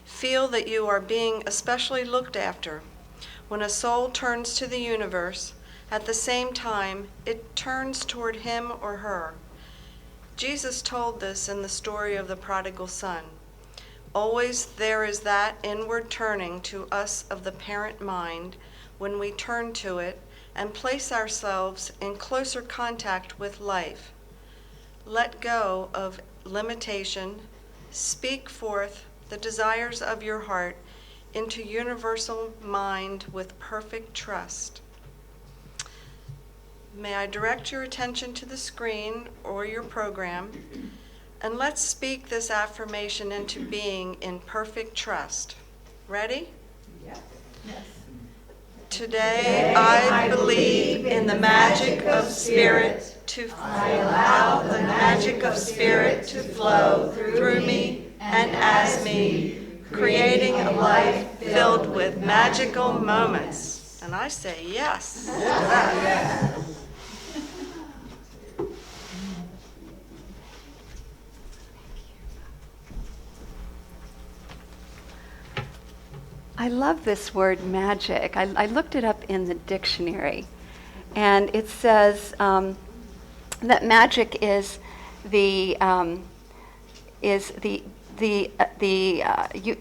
Feel that you are being especially looked after. When a soul turns to the universe, at the same time, it turns toward him or her. Jesus told this in the story of the prodigal son. Always there is that inward turning to us of the parent mind when we turn to it and place ourselves in closer contact with life. Let go of limitation, speak forth the desires of your heart into universal mind with perfect trust. May I direct your attention to the screen or your program, and let's speak this affirmation into being in perfect trust. Ready? Yes. Today I believe in the magic of spirit. I allow the magic of spirit to flow through me and as me, creating a life filled with magical moments. And I say yes to that. I love this word magic. I looked it up in the dictionary, and it says that magic is the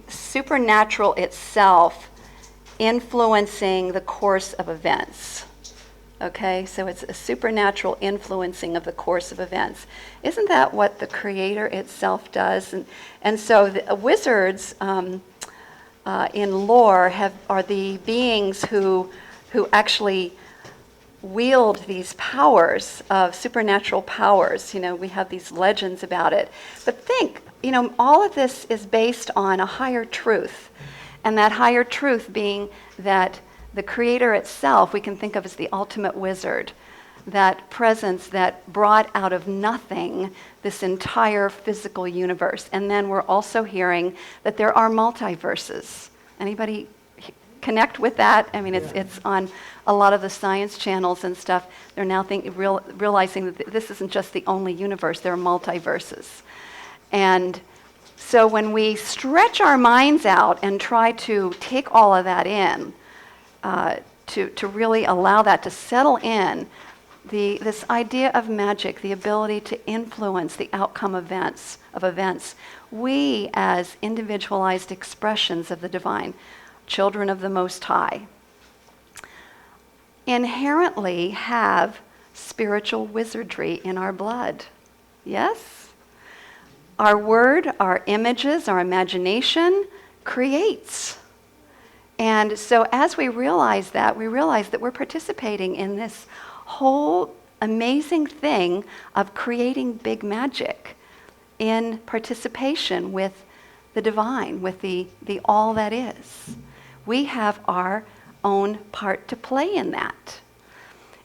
supernatural itself influencing the course of events. Okay, so it's a supernatural influencing of the course of events. Isn't that what the Creator itself does? And so the wizards in lore are the beings who actually wield these powers of supernatural powers. You know, we have these legends about it. But think, you know, all of this is based on a higher truth. And that higher truth being that the Creator itself, we can think of as the ultimate wizard, that presence that brought out of nothing this entire physical universe. And then we're also hearing that there are multiverses. Anybody connect with that? I mean, it's on a lot of the science channels and stuff. They're now realizing that this isn't just the only universe, there are multiverses. And so when we stretch our minds out and try to take all of that in, to really allow that to settle in, this idea of magic, the ability to influence the outcome of events, we as individualized expressions of the divine, children of the Most High, inherently have spiritual wizardry in our blood. Yes? Our word, our images, our imagination creates. And so as we realize that we're participating in this whole amazing thing of creating big magic in participation with the divine, with the all that is. We have our own part to play in that.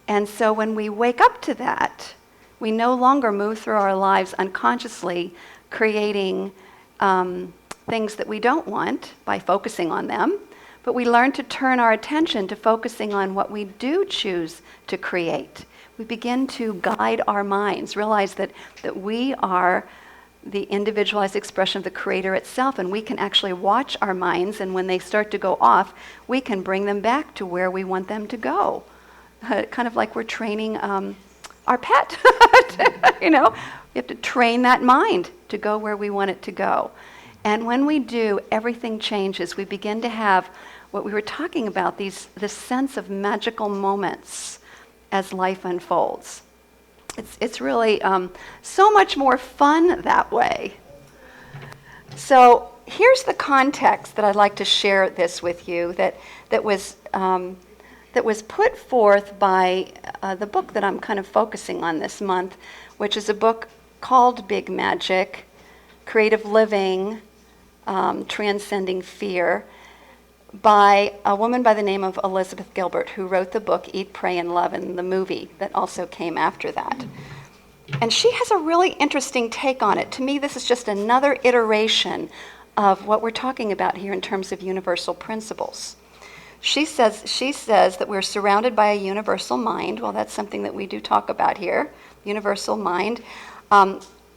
And so when we wake up to that, we no longer move through our lives unconsciously creating things that we don't want by focusing on them, but we learn to turn our attention to focusing on what we do choose to create. We begin to guide our minds, realize that we are the individualized expression of the Creator itself, and we can actually watch our minds, and when they start to go off, we can bring them back to where we want them to go. Kind of like we're training our pet. You know, we have to train that mind to go where we want it to go. And when we do, everything changes. We begin to have what we were talking about, this sense of magical moments as life unfolds. It's really so much more fun that way. So here's the context that I'd like to share this with you that was put forth by the book that I'm kind of focusing on this month, which is a book called Big Magic, Creative Living, Transcending Fear, by a woman by the name of Elizabeth Gilbert, who wrote the book Eat, Pray, and Love, and the movie that also came after that. And she has a really interesting take on it. To me, this is just another iteration of what we're talking about here in terms of universal principles. She says that we're surrounded by a universal mind. Well, that's something that we do talk about here, universal mind.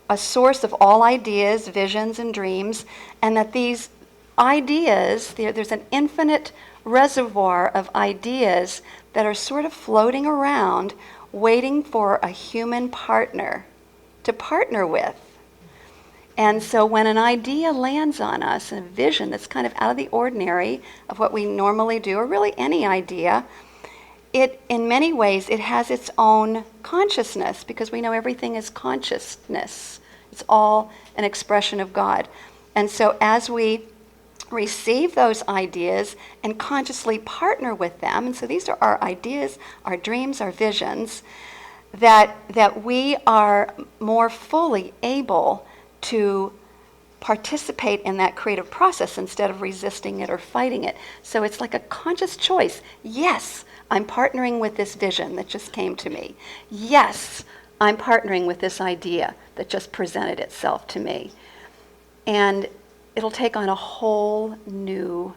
a source of all ideas, visions, and dreams, and that these ideas, there's an infinite reservoir of ideas that are sort of floating around, waiting for a human partner to partner with. And so when an idea lands on us, a vision that's kind of out of the ordinary of what we normally do, or really any idea, in many ways, it has its own consciousness, because we know everything is consciousness. It's all an expression of God. And so as we receive those ideas and consciously partner with them, and so these are our ideas, our dreams, our visions, that we are more fully able to participate in that creative process instead of resisting it or fighting it. So it's like a conscious choice. Yes, I'm partnering with this vision that just came to me. Yes, I'm partnering with this idea that just presented itself to me. And it'll take on a whole new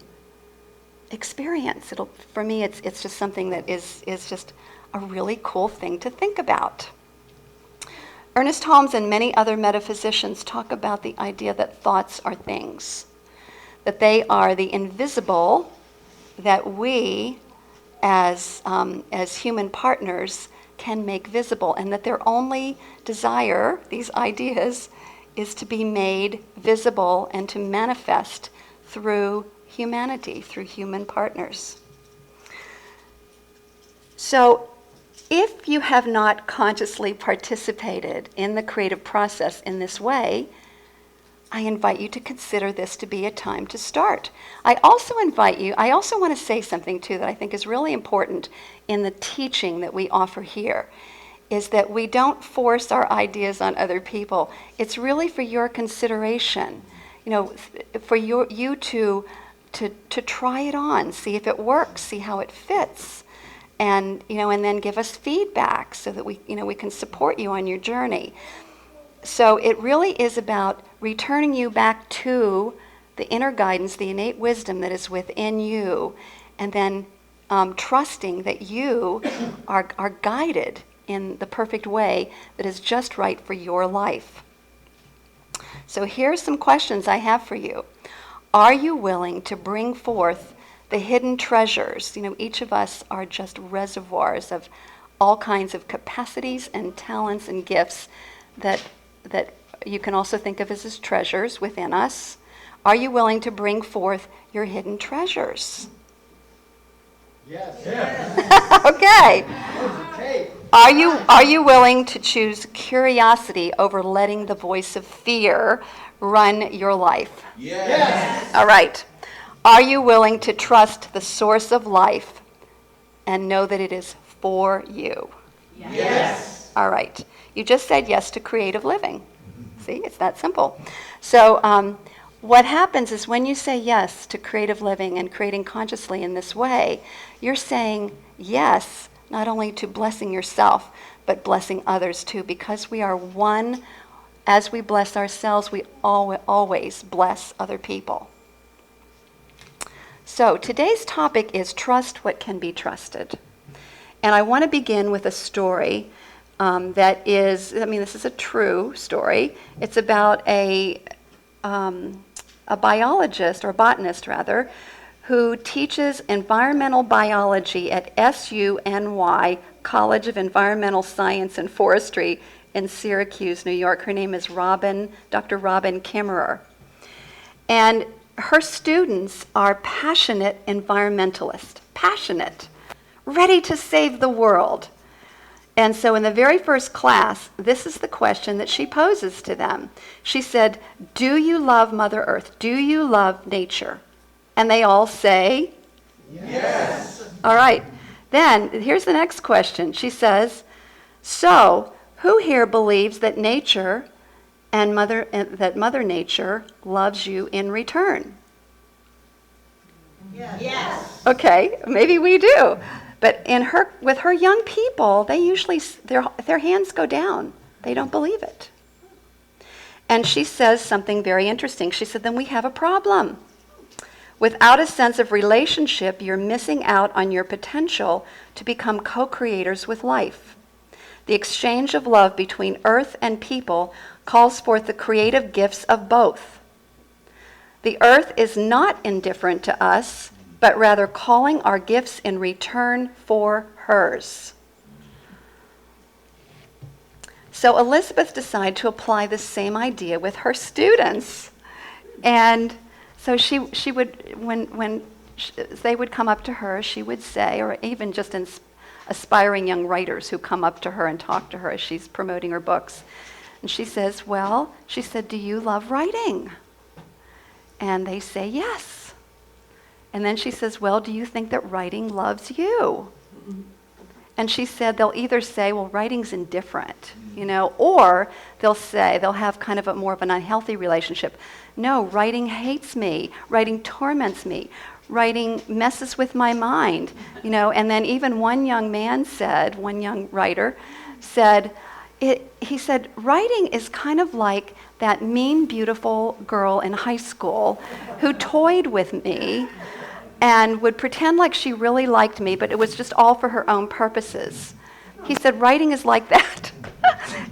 experience. For me, it's just something that is just a really cool thing to think about. Ernest Holmes and many other metaphysicians talk about the idea that thoughts are things, that they are the invisible that we, as human partners, can make visible, and that their only desire, these ideas, is to be made visible and to manifest through humanity, through human partners. So, if you have not consciously participated in the creative process in this way, I invite you to consider this to be a time to start. I also want to say something too that I think is really important in the teaching that we offer here, is that we don't force our ideas on other people. It's really for your consideration, for you to try it on, see if it works, see how it fits. And then give us feedback so that we can support you on your journey. So it really is about returning you back to the inner guidance, the innate wisdom that is within you, and then trusting that you are guided in the perfect way that is just right for your life. So here's some questions I have for you. Are you willing to bring forth the hidden treasures? Each of us are just reservoirs of all kinds of capacities and talents and gifts that you can also think of as treasures within us. Are you willing to bring forth your hidden treasures? Yes. Okay. Are you willing to choose curiosity over letting the voice of fear run your life? Yes. All right. Are you willing to trust the source of life and know that it is for you? Yes. All right. You just said yes to creative living. See, it's that simple. So what happens is when you say yes to creative living and creating consciously in this way, you're saying yes not only to blessing yourself, but blessing others too, because we are one. As we bless ourselves, we always bless other people. So today's topic is trust what can be trusted. And I want to begin with a story that is, this is a true story. It's about a biologist, or botanist rather, who teaches environmental biology at SUNY, College of Environmental Science and Forestry in Syracuse, New York. Her name is Dr. Robin Kimmerer. And her students are passionate environmentalists, passionate, ready to save the world. And so in the very first class, this is the question that she poses to them. She said, "Do you love Mother Earth? Do you love nature?" And they all say, Yes. All right. Then here's the next question. She says, "So who here believes that that Mother Nature loves you in return?" Yes. Okay, maybe we do. But with her young people, they usually, their hands go down. They don't believe it. And she says something very interesting. She said, "Then we have a problem. Without a sense of relationship, you're missing out on your potential to become co-creators with life. The exchange of love between earth and people calls forth the creative gifts of both. The earth is not indifferent to us, but rather calling our gifts in return for hers. So Elizabeth decided to apply the same idea with her students. And so she would, when they would come up to her, she would say, or even just aspiring young writers who come up to her and talk to her as she's promoting her books. And she says, she said, do you love writing? And they say, yes. And then she says, well, do you think that writing loves you? And she said they'll either say, well, writing's indifferent, or they'll have kind of more of an unhealthy relationship. No, writing hates me. Writing torments me. Writing messes with my mind, And then even one young writer said, he said, writing is kind of like that mean, beautiful girl in high school who toyed with me and would pretend like she really liked me, but it was just all for her own purposes. He said, writing is like that.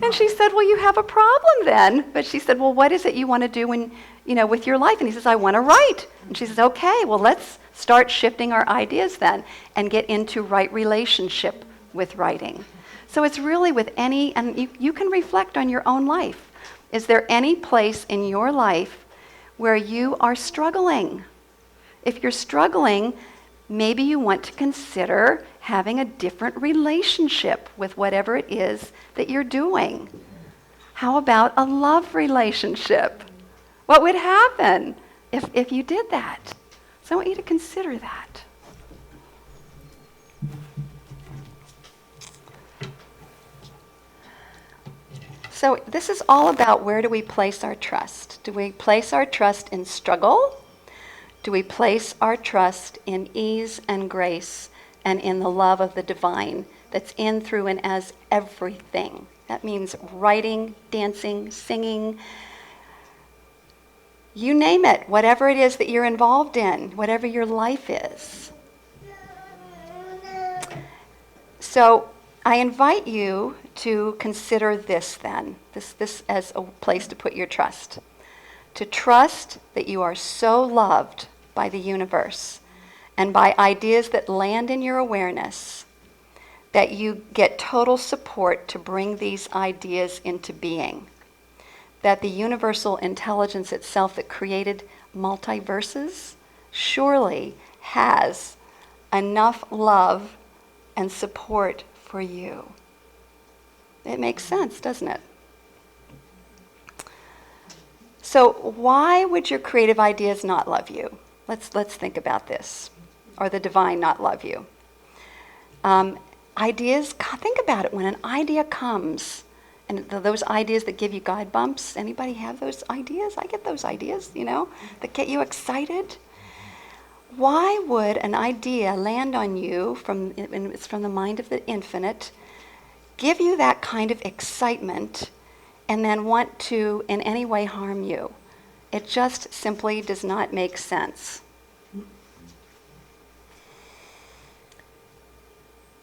And she said, well, you have a problem then. But she said, well, what is it you want to do with your life? And he says, I want to write. And she says, okay, well, let's start shifting our ideas then and get into right relationship with writing. So it's really with and you can reflect on your own life. Is there any place in your life where you are struggling? If you're struggling, maybe you want to consider having a different relationship with whatever it is that you're doing. How about a love relationship? What would happen if you did that? So I want you to consider that. So this is all about, where do we place our trust? Do we place our trust in struggle? Do we place our trust in ease and grace and in the love of the divine that's in, through, and as everything? That means writing, dancing, singing, you name it, whatever it is that you're involved in, whatever your life is. So I invite you to consider this then, this as a place to put your trust. To trust that you are so loved by the universe and by ideas that land in your awareness that you get total support to bring these ideas into being. That the universal intelligence itself that created multiverses surely has enough love and support for you. It makes sense, doesn't it? So why would your creative ideas not love you? Let's think about this. Or the divine not love you. Ideas, think about it. When an idea comes, and those ideas that give you God bumps, anybody have those ideas? I get those ideas, that get you excited. Why would an idea land on you, it's from the mind of the infinite, give you that kind of excitement, and then want to in any way harm you? It just simply does not make sense.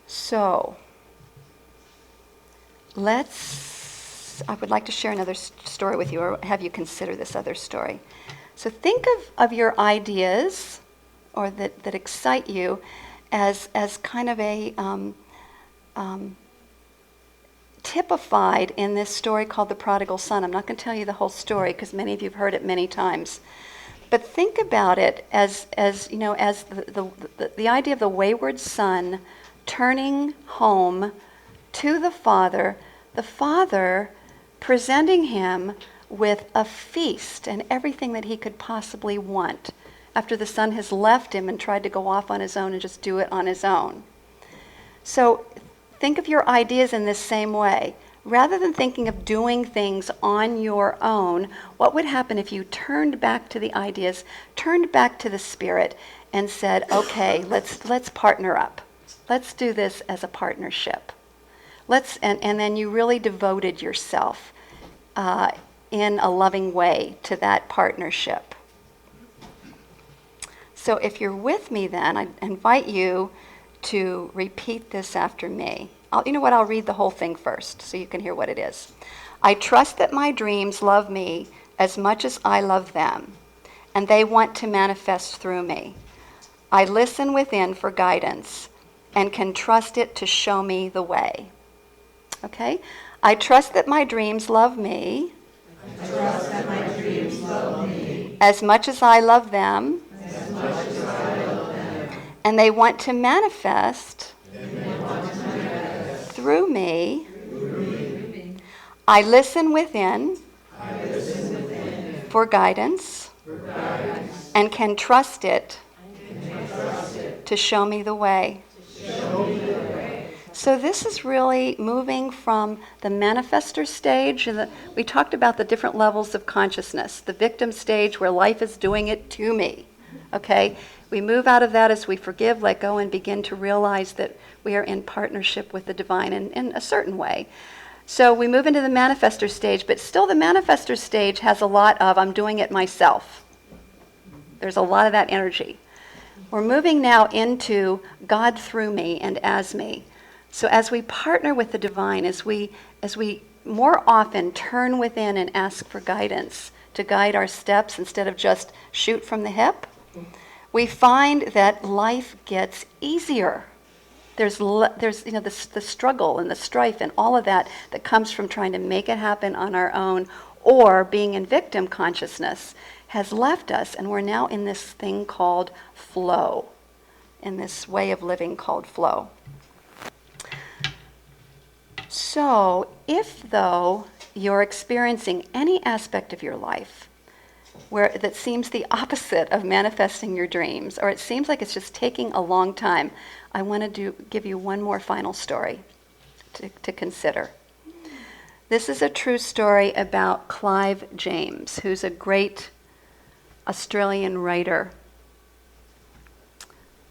So, I would like to share another story with you, or have you consider this other story. So think of your ideas, or that excite you, as kind of a typified in this story called The Prodigal Son. I'm not going to tell you the whole story because many of you have heard it many times. But think about it as the idea of the wayward son turning home to the father presenting him with a feast and everything that he could possibly want after the son has left him and tried to go off on his own and just do it on his own. So think of your ideas in this same way. Rather than thinking of doing things on your own, what would happen if you turned back to the ideas, turned back to the spirit, and said, okay, let's partner up. Let's do this as a partnership. And then you really devoted yourself in a loving way to that partnership. So if you're with me then, I invite you to repeat this after me. I'll read the whole thing first so you can hear what it is. I trust that my dreams love me as much as I love them, and they want to manifest through me. I listen within for guidance and can trust it to show me the way. Okay? I trust that my dreams love me. I trust that my dreams love me As much as I love them. as much as I love them. And they want to manifest And they want to manifest through me. through me. I listen within I listen within for guidance for guidance and can trust it and can trust it to show me the way. to show me the way. So this is really moving from the manifestor stage. We talked about the different levels of consciousness. The victim stage where life is doing it to me. Okay? We move out of that as we forgive, let go, and begin to realize that we are in partnership with the divine in a certain way. So we move into the manifestor stage, but still the manifestor stage has a lot of I'm doing it myself. There's a lot of that energy. We're moving now into God through me and as me. So as we partner with the divine, as we more often turn within and ask for guidance to guide our steps instead of just shoot from the hip, we find that life gets easier. There's the struggle and the strife and all of that comes from trying to make it happen on our own, or being in victim consciousness has left us, and we're now in this thing called flow, in this way of living called flow. So, if though you're experiencing any aspect of your life that seems the opposite of manifesting your dreams, or it seems like it's just taking a long time, I want to give you one more final story to consider. This is a true story about Clive James, who's a great Australian writer.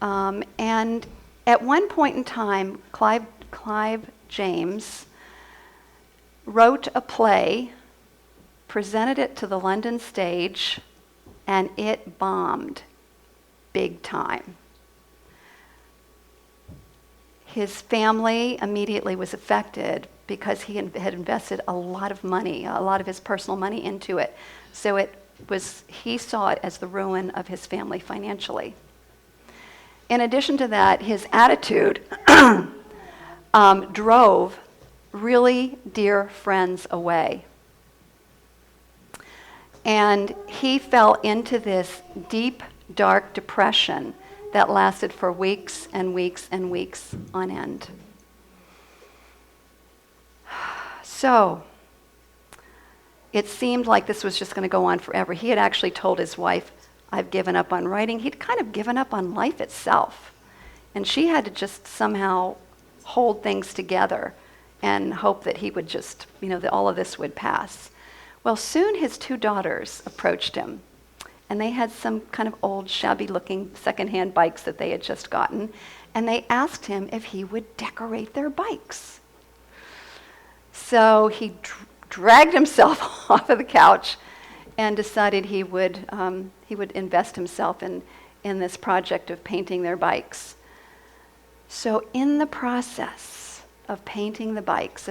And at one point in time, Clive James wrote a play, presented it to the London stage, and it bombed big time. His family immediately was affected because he had invested a lot of money, a lot of his personal money into it. So he saw it as the ruin of his family financially. In addition to that, his attitude drove really dear friends away. And he fell into this deep, dark depression that lasted for weeks and weeks and weeks on end. So, it seemed like this was just going to go on forever. He had actually told his wife, I've given up on writing. He'd kind of given up on life itself. And she had to just somehow hold things together and hope that he would just, that all of this would pass. Well, soon his two daughters approached him, and they had some kind of old, shabby-looking secondhand bikes that they had just gotten, and they asked him if he would decorate their bikes. So he dragged himself off of the couch and decided he would invest himself in this project of painting their bikes. So in the process of painting the bikes,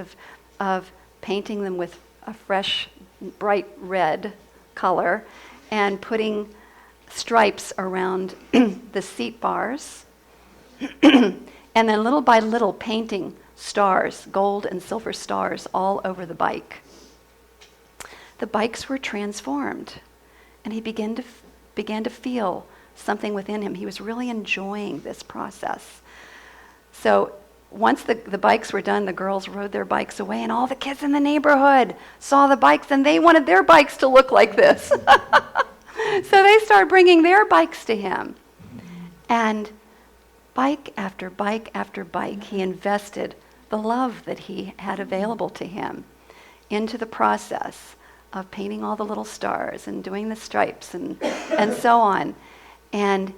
of painting them with a fresh, bright red color, and putting stripes around the seat bars, and then little by little painting stars, gold and silver stars, all over the bike. The bikes were transformed, and he began to feel something within him. He was really enjoying this process. So once the bikes were done, the girls rode their bikes away, and all the kids in the neighborhood saw the bikes, and they wanted their bikes to look like this. So they started bringing their bikes to him. And bike after bike after bike, he invested the love that he had available to him into the process of painting all the little stars and doing the stripes and so on. And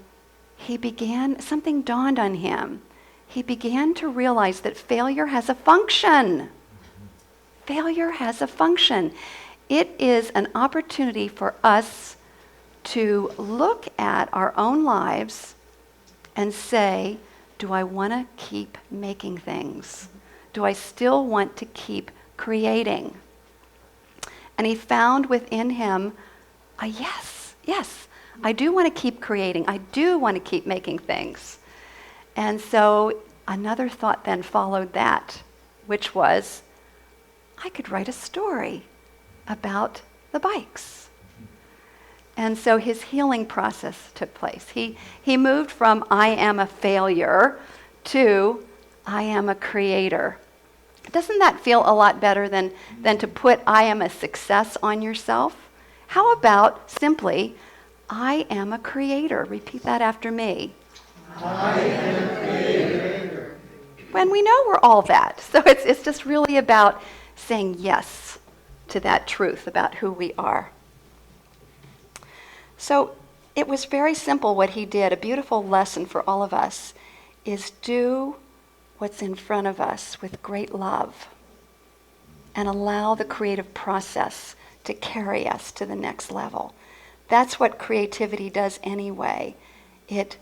something dawned on him. He began to realize that failure has a function. Failure has a function. It is an opportunity for us to look at our own lives and say, do I want to keep making things? Do I still want to keep creating? And he found within him a yes, I do want to keep creating. I do want to keep making things. And so another thought then followed that, which was, I could write a story about the bikes. And so his healing process took place. He moved from I am a failure to I am a creator. Doesn't that feel a lot better than to put I am a success on yourself? How about simply, I am a creator? Repeat that after me. I am a creator. When we know we're all that. So it's just really about saying yes to that truth about who we are. So it was very simple what he did. A beautiful lesson for all of us is do what's in front of us with great love and allow the creative process to carry us to the next level. That's what creativity does anyway. It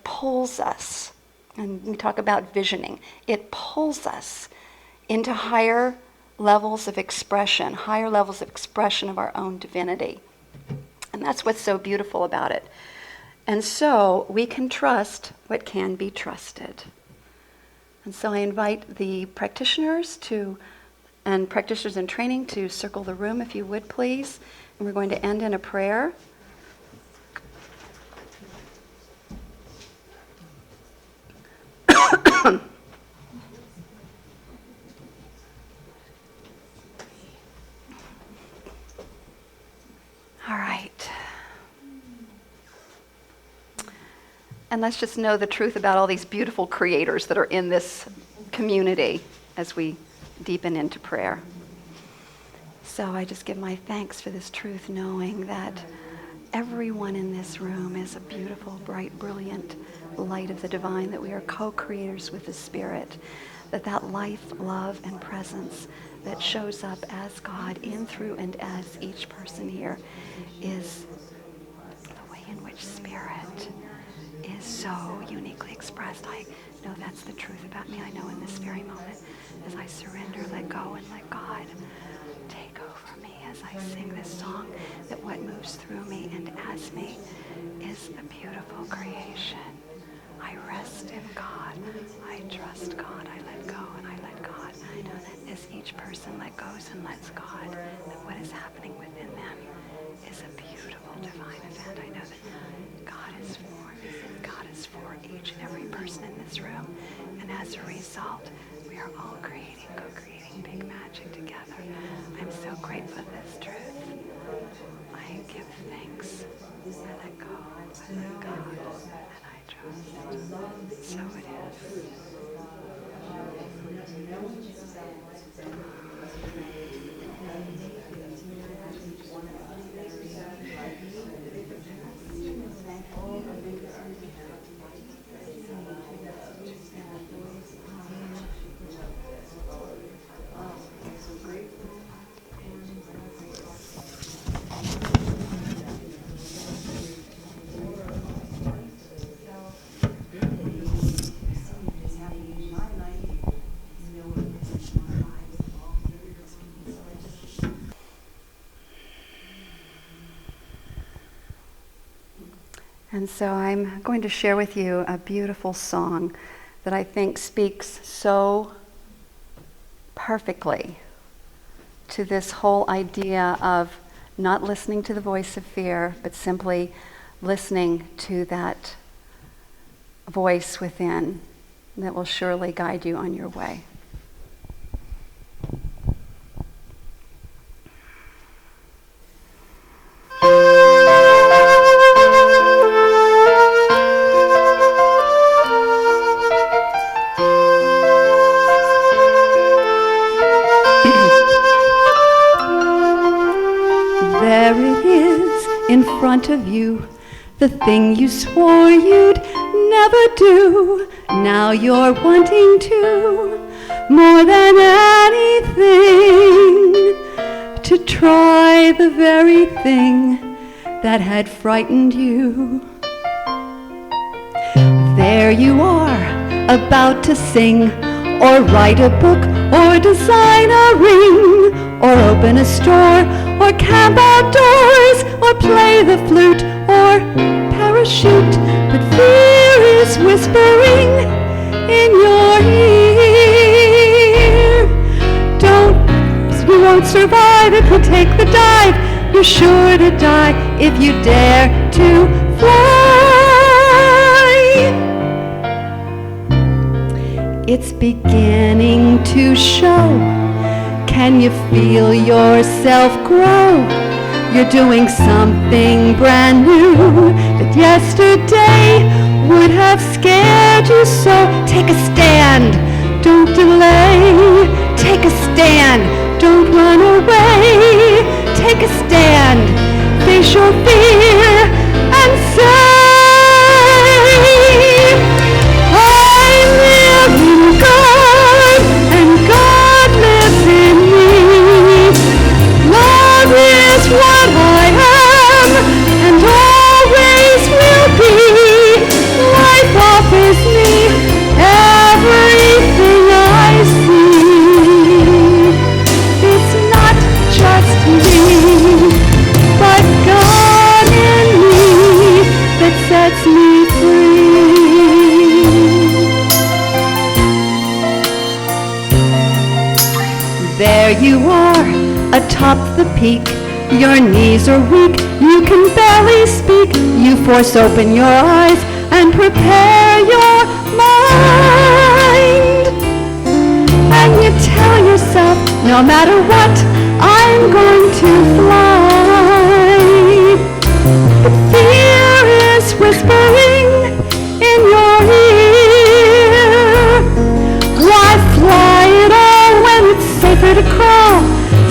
pulls us, and we talk about visioning, it pulls us into higher levels of expression of our own divinity. And that's what's so beautiful about it. And so we can trust what can be trusted. And so I invite the practitioners and practitioners in training to circle the room, if you would, please. And we're going to end in a prayer. All right. And let's just know the truth about all these beautiful creators that are in this community as we deepen into prayer. So I just give my thanks for this truth, knowing that everyone in this room is a beautiful, bright, brilliant light of the divine, that we are co-creators with the Spirit, that life, love, and presence that shows up as God in, through, and as each person here is the way in which Spirit is so uniquely expressed. I know that's the truth about me. I know in this very moment, as I surrender, let go, and let God take over me as I sing this song, that what moves through me and as me is a beautiful creation. I rest in God. I trust God. I let go and I let God. I know that as each person let goes and lets God, that what is happening within them is a beautiful divine event. I know that God is for me and God is for each and every person in this room. And as a result, we are all creating, co-creating big magic together. I'm so grateful for this truth. I give thanks. I let go. I let God. And I trust. So it is. And so I'm going to share with you a beautiful song that I think speaks so perfectly to this whole idea of not listening to the voice of fear, but simply listening to that voice within that will surely guide you on your way. There it is in front of you, the thing you swore you'd never do. Now you're wanting to, more than anything, to try the very thing that had frightened you. There you are, about to sing or write a book or design a ring, or open a store, or camp outdoors, or play the flute, or parachute. But fear is whispering in your ear. You won't survive if you take the dive. You're sure to die if you dare to fly. It's beginning to show. Can you feel yourself grow? You're doing something brand new that yesterday would have scared you so. Take a stand, don't delay. Take a stand, don't run away. Take a stand, face your fear, and say, I live in God, and God lives in me. Love is what I am, and always will be. Life offers me everything I see. It's not just me, but God in me that sets me free. There you are, atop the peak. Your knees are weak, you can barely speak. You force open your eyes and prepare your mind. And you tell yourself, no matter what, I'm going to fly. But fear is whispering in your ear. Why fly at all when it's safer to crawl?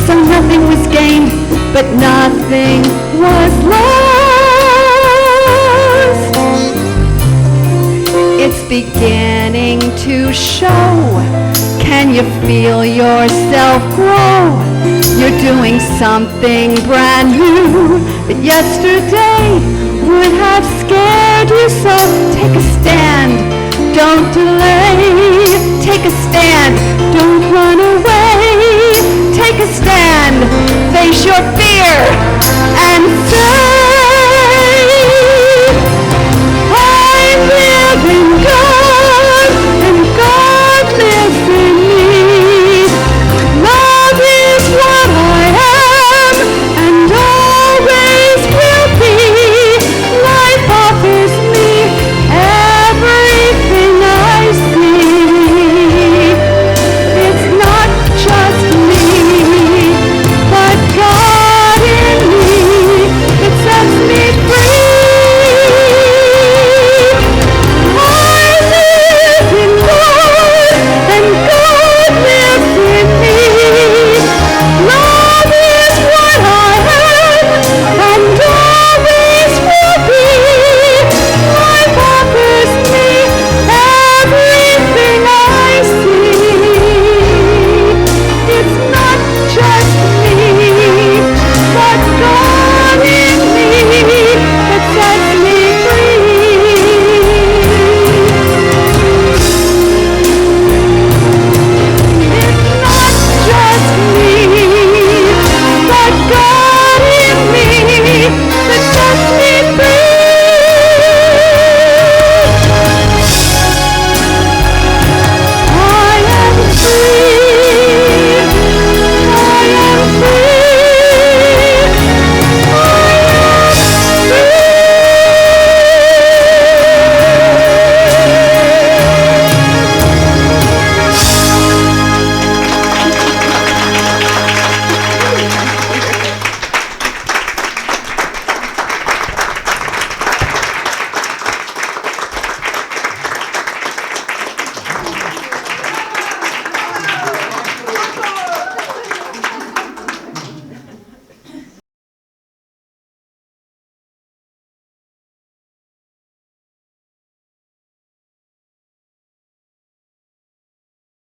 So nothing was gained, but nothing was lost. It's beginning to show. Can you feel yourself grow? You're doing something brand new that yesterday would have scared you so. Take a stand, don't delay. Take a stand, don't run away. Take a stand, face your fear, and say,